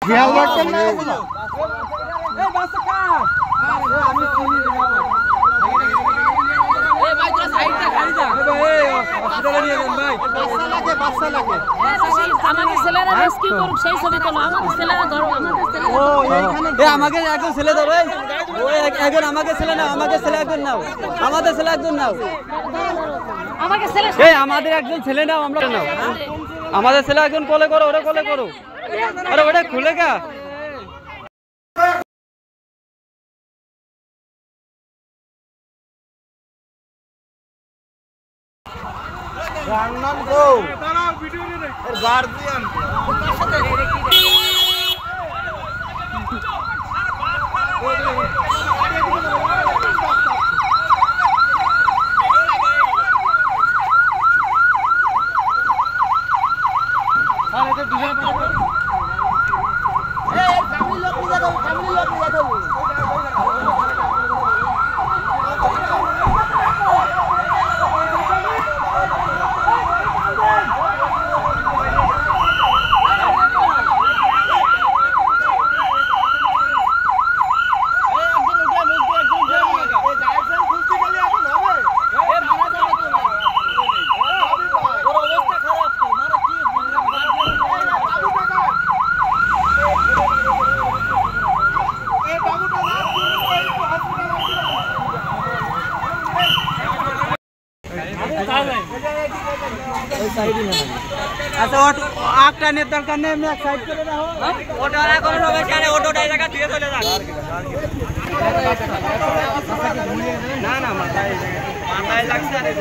খেয়াল রাখবেন না এই বাচ্চা কা আমি চিনি রে ভাই এই ভাই তোরা সাইডটা খালি যা এই হসপিটালে নিয়ে যান ভাই বাচ্চা লাগে আমাকে ছেলেরা রেস্কিউ করুক সেই ছবি তোলো আমাকে ছেলেরা ধরো আমাকে ছেলেরা ও এইখানে এই আমাকে একজন ছেলে ধরো ওই একজন আমাকে ছেলে নাও আমাকে ছেলে একজন নাও আমাদের ছেলে একজন নাও আমাকে ছেলে এই আমাদের একজন ছেলে নাও আমরা নাও আমাদের ছেলে একজন কোলে করো ওরে কোলে করো আরে ওটা খুলে গা রান্নান গো দাঁড়াও ভিডিও নিয়ে নে এর গার্ডিয়ান আর এটা দুজন এই ফ্যামিলি লোক নিয়ে যাও ফ্যামিলি লোক নিয়ে যাও আচ্ছা অটো আগ টানের দরকার নেই এমনি এক সাইড করে রাখো অটো আর কোনো হবে কেন অটোটা এই জায়গা দিয়ে চলে যান না না মাথায় লাগছে আরে